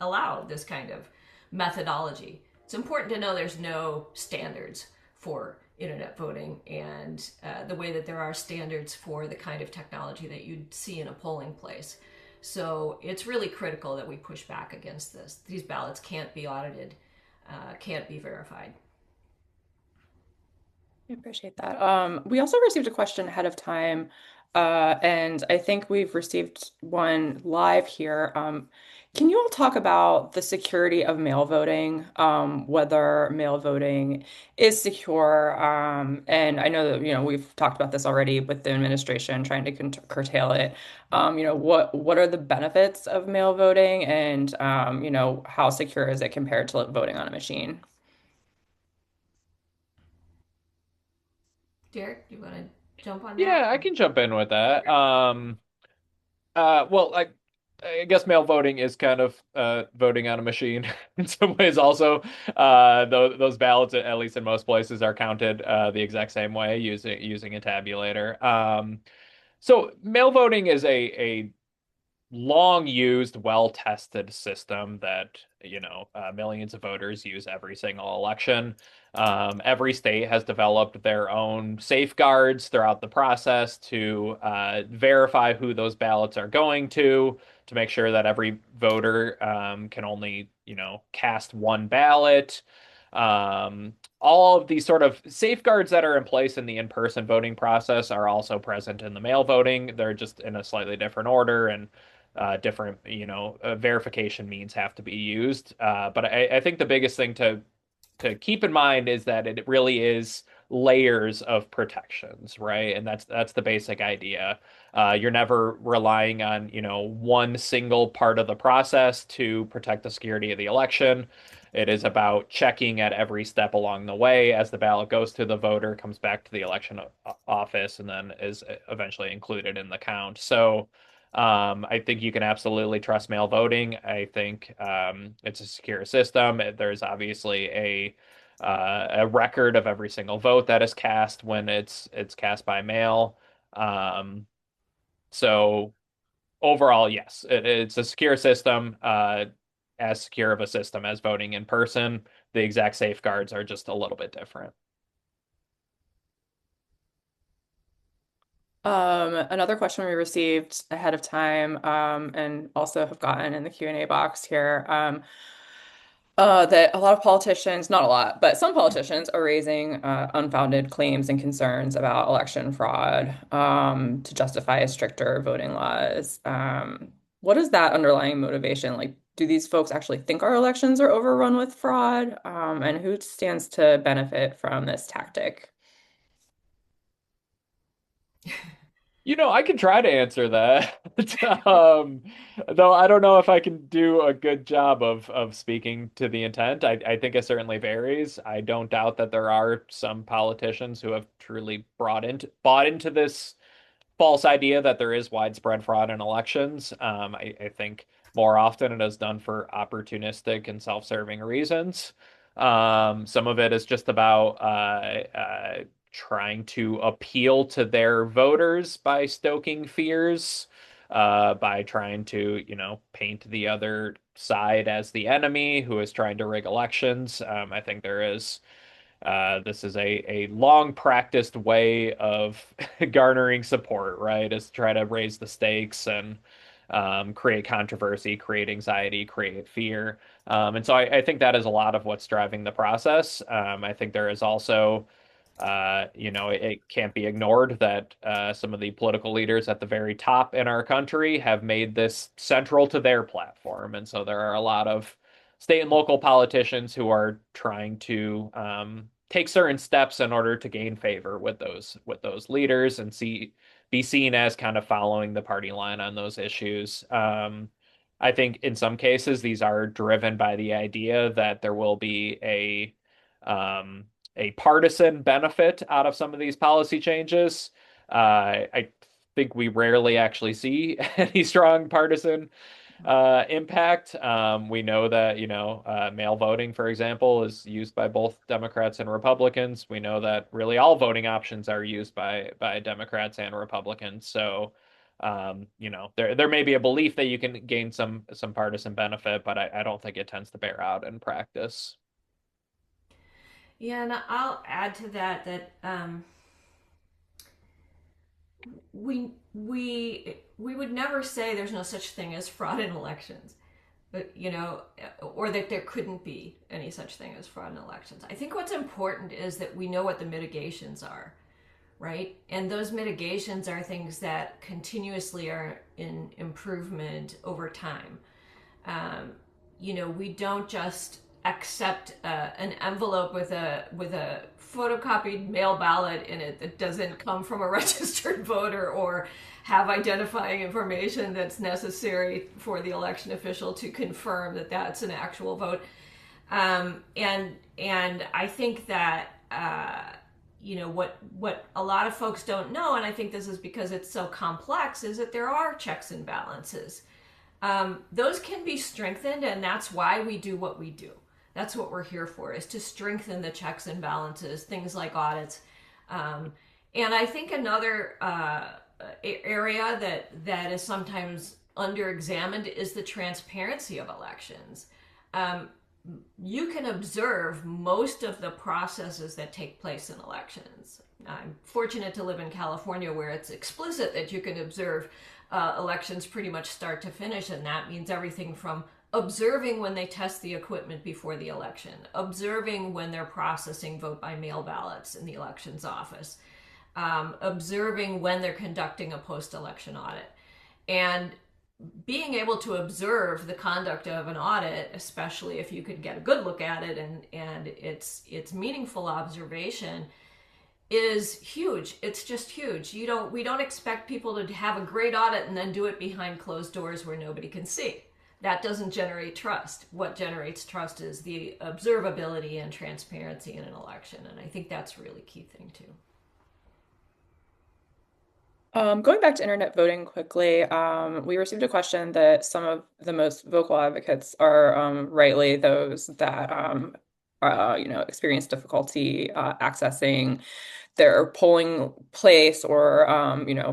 allow this kind of methodology. It's important to know there's no standards for internet voting, and the way that there are standards for the kind of technology that you'd see in a polling place. So it's really critical that we push back against this. These ballots can't be audited, can't be verified. I appreciate that. We also received a question ahead of time, and I think we've received one live here. Can you all talk about the security of mail voting, whether mail voting is secure? And I know that, we've talked about this already with the administration trying to curtail it. What are the benefits of mail voting, and how secure is it compared to voting on a machine? Derek, do you want to jump on that? Yeah, I can jump in with that. Well, I guess mail voting is kind of voting on a machine in some ways. Also, those ballots, at least in most places, are counted the exact same way using a tabulator. So mail voting is a long used, well tested system that, millions of voters use every single election. Every state has developed their own safeguards throughout the process to verify who those ballots are going to make sure that every voter can only, cast one ballot. All of these sort of safeguards that are in place in the in-person voting process are also present in the mail voting. They're just in a slightly different order, and different, verification means have to be used. But I think the biggest thing to keep in mind is that it really is layers of protections, right? And that's the basic idea. You're never relying on, one single part of the process to protect the security of the election. It is about checking at every step along the way as the ballot goes to the voter, comes back to the election office, and then is eventually included in the count. So, I think you can absolutely trust mail voting. I think it's a secure system. There's obviously a record of every single vote that is cast when it's cast by mail. Um, so overall, yes, it's a secure system, as secure of a system as voting in person. The exact safeguards are just a little bit different. Another question we received ahead of time, and also have gotten in the Q&A box here, that a lot of politicians, not a lot, but some politicians are raising unfounded claims and concerns about election fraud, to justify stricter voting laws. What is that underlying motivation? Like, do these folks actually think our elections are overrun with fraud? And who stands to benefit from this tactic? I can try to answer that. Um, though I don't know if I can do a good job of speaking to the intent. I think it certainly varies. I don't doubt that there are some politicians who have truly bought into this false idea that there is widespread fraud in elections. I think more often it is done for opportunistic and self-serving reasons. Some of it is just about trying to appeal to their voters by stoking fears, by trying to, paint the other side as the enemy who is trying to rig elections. I think this is a long practiced way of garnering support, right? Is to try to raise the stakes and create controversy, create anxiety, create fear. And so I think that is a lot of what's driving the process. I think there is also, it can't be ignored that some of the political leaders at the very top in our country have made this central to their platform. And so there are a lot of state and local politicians who are trying to take certain steps in order to gain favor with those leaders and be seen as kind of following the party line on those issues. I think in some cases these are driven by the idea that there will be a partisan benefit out of some of these policy changes. I think we rarely actually see any strong partisan impact. We know that, mail voting, for example, is used by both Democrats and Republicans. We know that really all voting options are used by Democrats and Republicans. So, there may be a belief that you can gain some partisan benefit, but I don't think it tends to bear out in practice. Yeah, and I'll add to that we would never say there's no such thing as fraud in elections, but or that there couldn't be any such thing as fraud in elections. I think what's important is that we know what the mitigations are, right? And those mitigations are things that continuously are in improvement over time. We don't just accept an envelope with a photocopied mail ballot in it that doesn't come from a registered voter or have identifying information that's necessary for the election official to confirm that that's an actual vote. And I think that what a lot of folks don't know, and I think this is because it's so complex, is that there are checks and balances. those can be strengthened, and that's why we do what we do. That's what we're here for, is to strengthen the checks and balances, things like audits. And I think another area that is sometimes under-examined is the transparency of elections. You can observe most of the processes that take place in elections. I'm fortunate to live in California, where it's explicit that you can observe elections pretty much start to finish, and that means everything from observing when they test the equipment before the election, observing when they're processing vote by mail ballots in the elections office, observing when they're conducting a post-election audit. And being able to observe the conduct of an audit, especially if you could get a good look at it and it's meaningful observation, is huge. It's just huge. We don't expect people to have a great audit and then do it behind closed doors where nobody can see. That doesn't generate trust. What generates trust is the observability and transparency in an election, and I think that's a really key thing too. Going back to internet voting quickly, we received a question that some of the most vocal advocates are rightly those that experience difficulty accessing their polling place or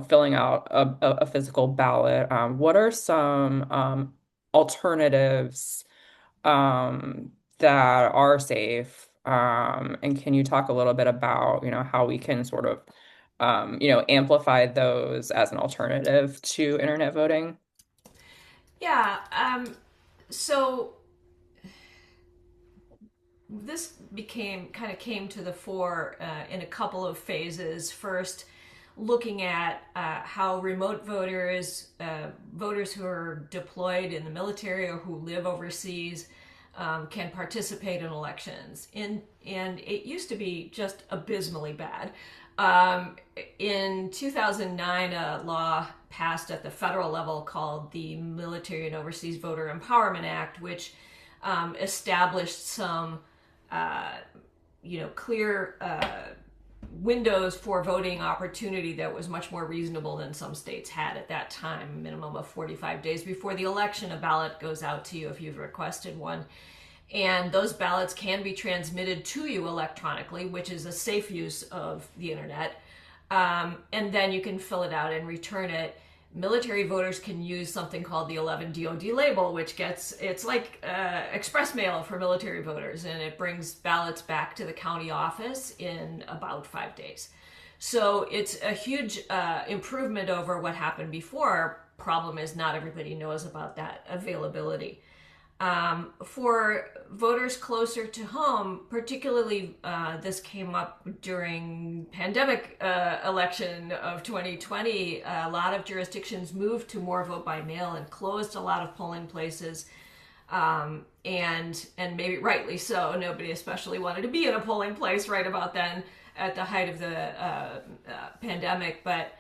filling out a physical ballot. What are some alternatives that are safe? And can you talk a little bit about how we can sort of amplify those as an alternative to internet voting? Yeah. So this came to the fore in a couple of phases. First, looking at how remote voters, voters who are deployed in the military or who live overseas, can participate in elections. And it used to be just abysmally bad. In 2009, a law passed at the federal level called the Military and Overseas Voter Empowerment Act, which established some clear windows for voting opportunity that was much more reasonable than some states had at that time. A minimum of 45 days before the election, a ballot goes out to you if you've requested one. And those ballots can be transmitted to you electronically, which is a safe use of the internet. And then you can fill it out and return it. Military voters can use something called the 11 DoD label, which it's like express mail for military voters, and it brings ballots back to the county office in about 5 days. So it's a huge improvement over what happened before. Problem is, not everybody knows about that availability. For voters closer to home, particularly this came up during pandemic election of 2020, a lot of jurisdictions moved to more vote by mail and closed a lot of polling places, and maybe rightly so. Nobody especially wanted to be in a polling place right about then at the height of the pandemic, but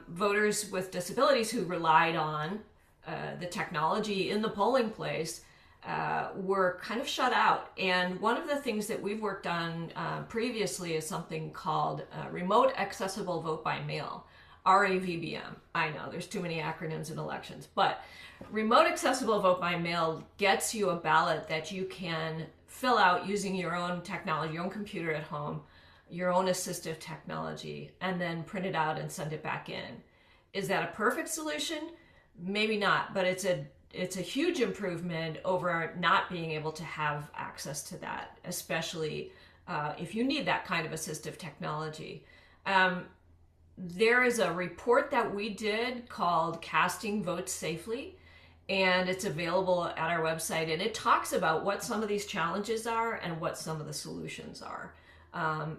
voters with disabilities who relied on the technology in the polling place were kind of shut out. And one of the things that we've worked on previously is something called Remote Accessible Vote by Mail, RAVBM. I know there's too many acronyms in elections, but Remote Accessible Vote by Mail gets you a ballot that you can fill out using your own technology, your own computer at home, your own assistive technology, and then print it out and send it back in. Is that a perfect solution? Maybe not, but it's a huge improvement over not being able to have access to that, especially if you need that kind of assistive technology. There is a report that we did called Casting Votes Safely, and it's available at our website, and it talks about what some of these challenges are and what some of the solutions are.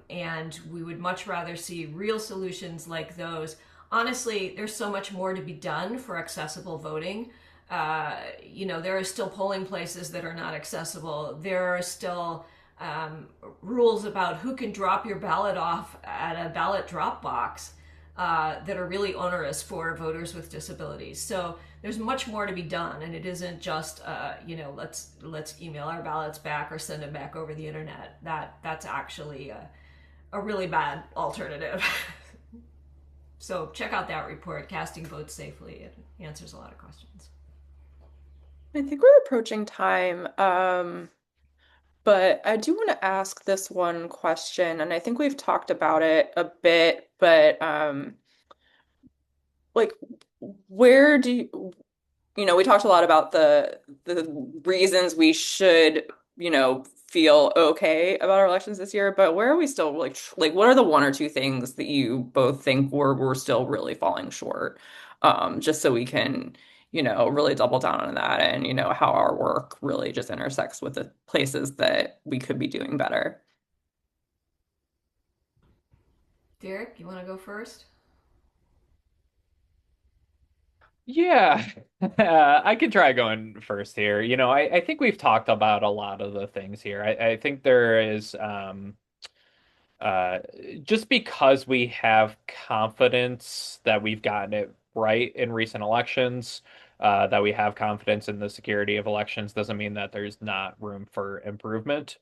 And we would much rather see real solutions like those. Honestly, there's so much more to be done for accessible voting. There are still polling places that are not accessible. There are still rules about who can drop your ballot off at a ballot drop box that are really onerous for voters with disabilities. So there's much more to be done, and it isn't just let's email our ballots back or send them back over the internet. That's actually a really bad alternative. So check out that report, Casting Votes Safely. It answers a lot of questions. I think we're approaching time. But I do want to ask this one question, and I think we've talked about it a bit, but like where do we talked a lot about the reasons we should, feel okay about our elections this year, but where are we still like what are the one or two things that you both think we're still really falling short? Just so we can, really double down on that and how our work really just intersects with the places that we could be doing better. Derek, you want to go first? Yeah, I can try going first here. I think we've talked about a lot of the things here. I think there is uh, just because we have confidence that we've gotten it right in recent elections, that we have confidence in the security of elections doesn't mean that there's not room for improvement.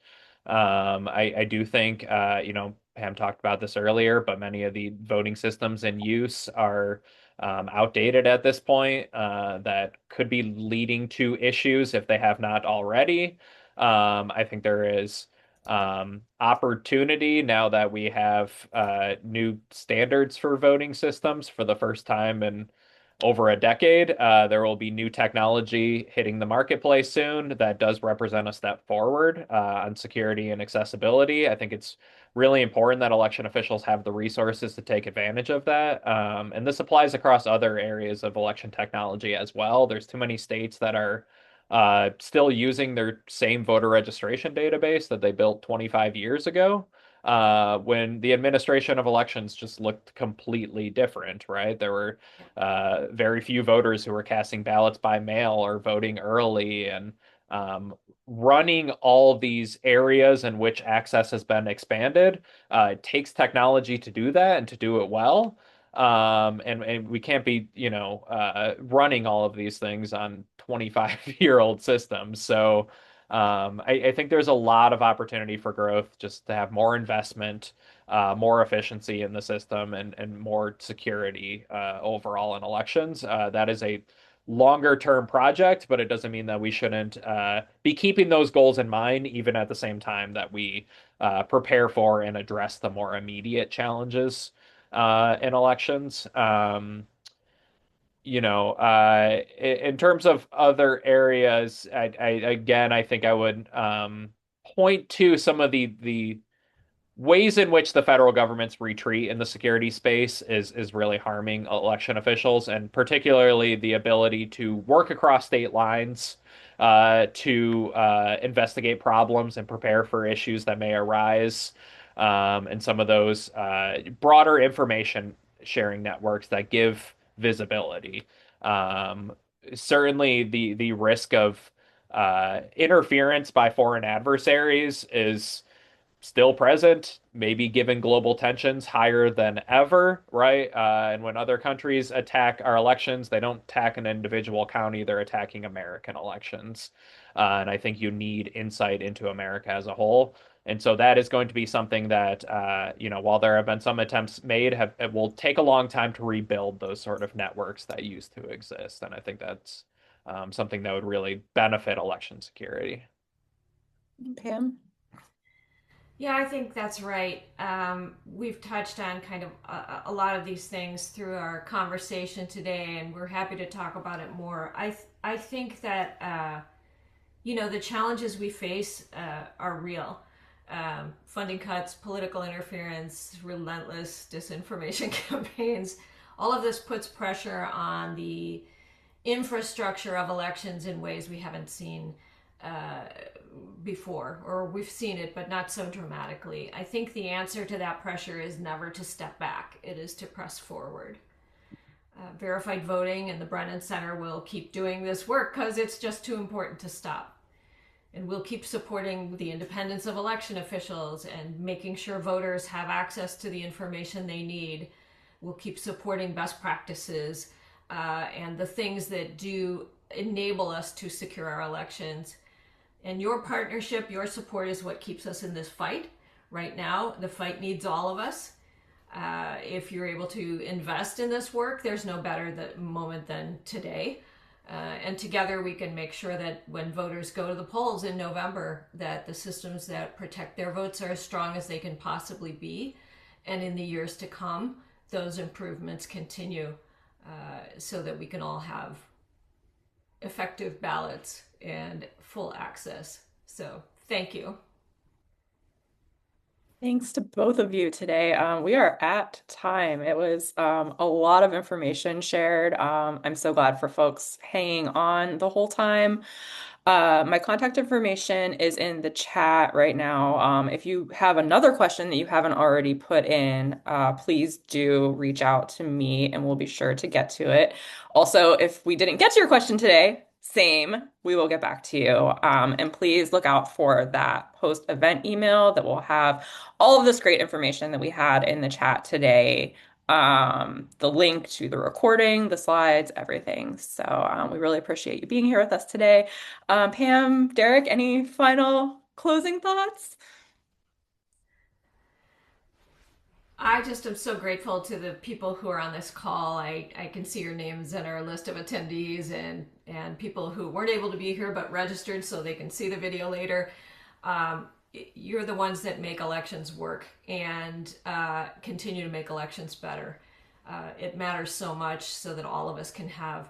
I do think, Pam talked about this earlier, but many of the voting systems in use are outdated at this point, that could be leading to issues if they have not already. I think there is opportunity now that we have new standards for voting systems for the first time in over a decade. There will be new technology hitting the marketplace soon that does represent a step forward on security and accessibility. I think it's really important that election officials have the resources to take advantage of that. And this applies across other areas of election technology as well. There's too many states that are still using their same voter registration database that they built 25 years ago, when the administration of elections just looked completely different, right? There were very few voters who were casting ballots by mail or voting early, and um, running all these areas in which access has been expanded. It takes technology to do that and to do it well. And we can't be, running all of these things on 25-year-old systems. So I think there's a lot of opportunity for growth just to have more investment, more efficiency in the system, and more security overall in elections. That is a longer term project, but it doesn't mean that we shouldn't be keeping those goals in mind, even at the same time that we prepare for and address the more immediate challenges in elections. In terms of other areas, I think I would point to some of the ways in which the federal government's retreat in the security space is really harming election officials, and particularly the ability to work across state lines to investigate problems and prepare for issues that may arise, and some of those broader information sharing networks that give visibility. Um, Certainly, the risk of interference by foreign adversaries is still present, maybe given global tensions higher than ever, right? And when other countries attack our elections, they don't attack an individual county, they're attacking American elections. And I think you need insight into America as a whole. And so that is going to be something that, while there have been some attempts made, it will take a long time to rebuild those sort of networks that used to exist. And I think that's something that would really benefit election security. Pam? Yeah, I think that's right. We've touched on kind of a lot of these things through our conversation today, and we're happy to talk about it more. I think that the challenges we face are real. Funding cuts, political interference, relentless disinformation campaigns. All of this puts pressure on the infrastructure of elections in ways we haven't seen uh, before, or we've seen it, but not so dramatically. I think the answer to that pressure is never to step back, it is to press forward. Verified voting and the Brennan Center will keep doing this work because it's just too important to stop. And we'll keep supporting the independence of election officials and making sure voters have access to the information they need. We'll keep supporting best practices and the things that do enable us to secure our elections. And your partnership, your support is what keeps us in this fight. Right now, the fight needs all of us. If you're able to invest in this work, there's no better moment than today. And together we can make sure that when voters go to the polls in November, that the systems that protect their votes are as strong as they can possibly be. And in the years to come, those improvements continue so that we can all have effective ballots and full access. So thank you. Thanks to both of you today. We are at time. It was a lot of information shared. I'm so glad for folks hanging on the whole time. My contact information is in the chat right now. If you have another question that you haven't already put in, please do reach out to me and we'll be sure to get to it. Also, if we didn't get to your question today, same, we will get back to you. And please look out for that post-event email that will have all of this great information that we had in the chat today, the link to the recording, the slides, everything. So we really appreciate you being here with us today. Pam, Derek, any final closing thoughts? I just am so grateful to the people who are on this call. I can see your names in our list of attendees and people who weren't able to be here but registered so they can see the video later. You're the ones that make elections work and continue to make elections better. It matters so much so that all of us can have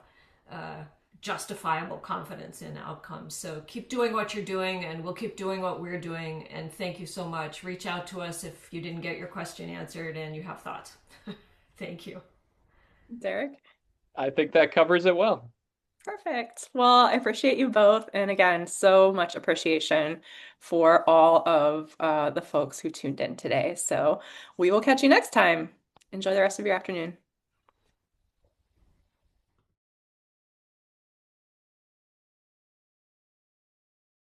justifiable confidence in outcomes. So keep doing what you're doing, and we'll keep doing what we're doing. And thank you so much. Reach out to us if you didn't get your question answered and you have thoughts. Thank you. Derek? I think that covers it well. Perfect. Well, I appreciate you both. And again, so much appreciation for all of the folks who tuned in today. So we will catch you next time. Enjoy the rest of your afternoon.